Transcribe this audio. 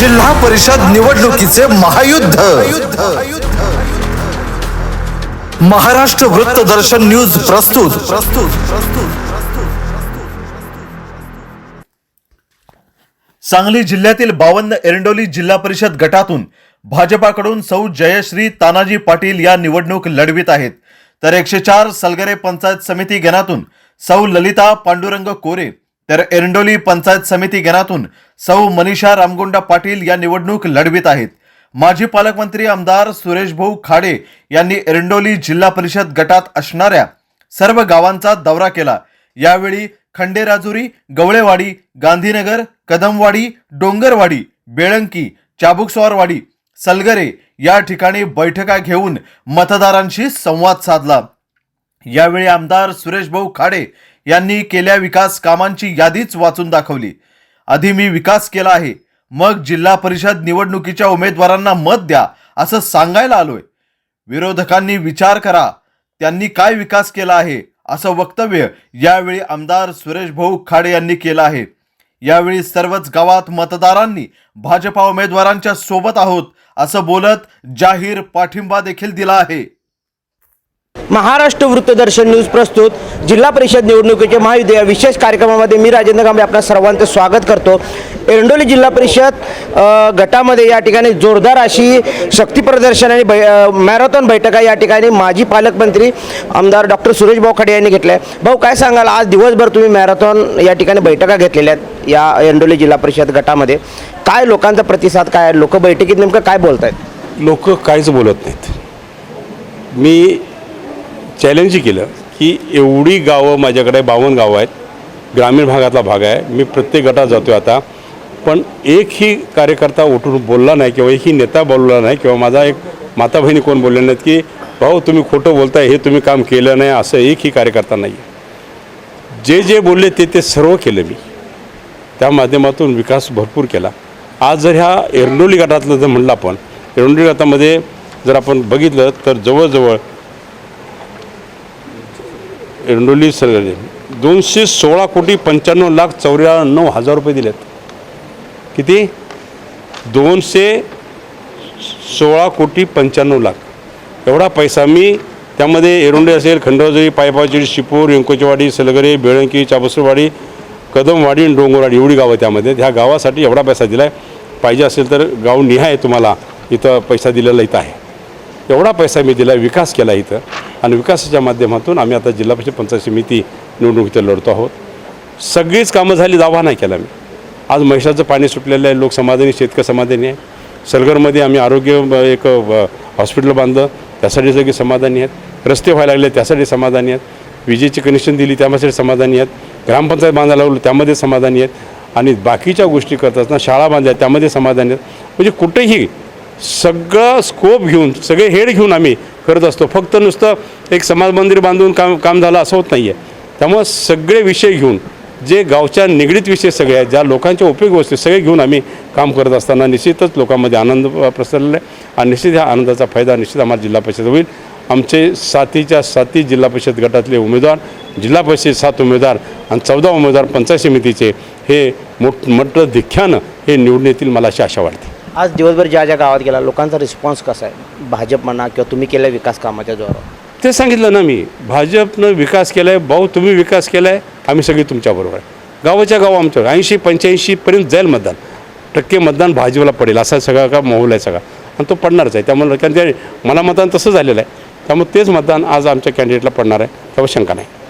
जिल्हा परिषद निवडणुकीचे महायुद्ध महाराष्ट्र वृत्तदर्शन न्यूज प्रस्तुत। सांगली जिल्ह्यातील 52 एरंडोली जिल्हा परिषद गटातून भाजपाकडून सौ जयश्री तानाजी पाटील या निवडणूक लढवित आहेत, तर 104 सलगरे पंचायत समिती गणातून सौ ललिता पांडुरंग कोरे, तर एरंडोली पंचायत समिती गणातून सौ मनीषा रामगोंडा पाटील या निवडणूक लढवित आहेत। माजी पालकमंत्री आमदार सुरेशभाऊ खाडे यांनी एरंडोली जिल्हा परिषद गटात असणाऱ्या सर्व गावांचा दौरा केला। यावेळी खंडेराजुरी, गवळेवाडी, गांधीनगर, कदमवाडी, डोंगरवाडी, बेळंकी, चाबुकस्वारवाडी, सलगरे या ठिकाणी बैठका घेऊन मतदारांशी संवाद साधला। यावेळी आमदार सुरेशभाऊ खाडे यांनी केलेल्या विकास कामांची यादीच वाचून दाखवली। आधी मी विकास केला आहे, मग जिल्हा परिषद निवडणुकीच्या उमेदवारांना मत द्या असं सांगायला आलोय। विरोधकांनी विचार करा त्यांनी काय विकास केला आहे असं वक्तव्य यावेळी आमदार सुरेशभाऊ खाडे यांनी केलं आहे। यावेळी सर्वच गावात मतदारांनी भाजपा उमेदवारांच्या सोबत आहोत असं बोलत जाहीर पाठिंबा देखील दिला आहे। महाराष्ट्र वृत्तदर्शन न्यूज प्रस्तुत जिल्हा परिषद निवडणुकीचे महायुद्ध या विशेष कार्यक्रमामध्ये मी राजेंद्र कांबळे आपल्या सर्वांचे स्वागत करतो। एरंडोली जिल्हा परिषद गटामध्ये या ठिकाणी जोरदार अशी शक्ती प्रदर्शन आणि मॅरेथॉन बैठका या ठिकाणी माजी पालकमंत्री आमदार डॉक्टर सुरेशभाऊ खाडे यांनी घेतल्या। भाऊ काय सांगाल, आज दिवसभर तुम्ही मॅरेथॉन या ठिकाणी बैठका घेतलेल्या आहेत या एरंडोली जिल्हा परिषद गटामध्ये, काय लोकांचा प्रतिसाद काय, लोक बैठकीत नेमकं काय बोलतायत? लोक काहीच बोलत नाहीत। मी चॅलेंज केलं की एवढी गावं माझ्याकडे 52 गावं आहेत, ग्रामीण भागातला भाग आहे, मी प्रत्येक गटात जातो आता, पण एकही कार्यकर्ता उठून बोलला नाही किंवा एकही नेता बोलला नाही किंवा माझा एक माता बहिणी कोण बोलले नाहीत की भाऊ तुम्ही खोटं बोलताय, हे तुम्ही काम केलं नाही, असं एकही कार्यकर्ता नाही आहे। जे जे बोलले ते सर्व केलं मी, त्या माध्यमातून विकास भरपूर केला। आज जर ह्या एरंडोली गटातलं जर म्हणलं आपण, एरंडोली गटामध्ये जर आपण बघितलं तर जवळजवळ एरंडोली सलगरे 216,95,94,000 रुपये दिलेत। किती? 216,95,00,000 एवढा पैसा मी त्यामध्ये एरंडोली असेल, खंडोजरी, पायपावची, शिपूर, व्यंकोचीवाडी, सलगरे, बेळंकी, चाबुकस्वारवाडी, कदमवाडी आणि डोंगरवाडी एवढी गावं त्यामध्ये, ह्या गावासाठी एवढा पैसा दिला आहे। पाहिजे असेल तर गाव निहाय तुम्हाला इथं पैसा दिलेला इथं आहे, एवढा पैसा मी दिला, विकास केला इथं, आणि विकासाच्या माध्यमातून आम्ही आता जिल्हा परिषद पंचायत समिती निवडणुकीत लढतो आहोत। सगळीच कामं झाली, दावा नाही केला मी। आज म्हैसाचं पाणी सुटलेलं आहे, लोक समाधानी, शेतकरी समाधानी आहे। सलगरमध्ये आम्ही आरोग्य एक हॉस्पिटल बांधलं, त्यासाठी सगळे समाधानी आहेत। रस्ते व्हायला लागले त्यासाठी समाधानी आहेत। विजेची कनेक्शन दिली त्यामध्ये समाधानी आहेत। ग्रामपंचायत बांधायला लागलो त्यामध्ये समाधानी आहेत, आणि बाकीच्या गोष्टी करतात ना, शाळा बांधल्या त्यामध्ये समाधानी आहेत। म्हणजे कुठेही सगळं स्कोप घेऊन, सगळे हेड घेऊन आम्ही करत असतो। फक्त नुसतं एक समाज मंदिर बांधून काम झालं असं होत नाही आहे। त्यामुळं सगळे विषय घेऊन, जे गावच्या निगडीत विषय सगळे आहेत, ज्या लोकांच्या उपयोगी वस्तू सगळे घेऊन आम्ही काम करत असताना निश्चितच लोकांमध्ये आनंद पसरलेला आहे, आणि निश्चित ह्या आनंदाचा फायदा निश्चित आम्हाला जिल्हा परिषद होईल। आमचे 7च्या जिल्हा परिषद गटातले उमेदवार, जिल्हा परिषद 7 उमेदवार आणि 14 उमेदवार पंचायत समितीचे हे मोठं धिख्यानं हे निवडून येतील, मला अशी आशा वाटते। आज दिवसभर ज्या ज्या गावात गेला लोकांचा रिस्पॉन्स कसा आहे, भाजप म्हणा किंवा तुम्ही केलेल्या विकास कामाच्या जोरावर? ते सांगितलं ना मी, भाजपनं विकास केला आहे, भाऊ तुम्ही विकास केला आहे, आम्ही सगळे तुमच्याबरोबर आहे। गावाच्या गाव आमच्यावर 80-85% जाईल मतदान, टक्के मतदान भाजपला पडेल असा सगळा का माहोल आहे सगळा, आणि तो पडणारच आहे। त्यामुळे कारण ते मला मतदान तसं झालेलं आहे, त्यामुळे तेच मतदान आज आमच्या कॅन्डिडेटला पडणार आहे, त्यामुळे शंका नाही।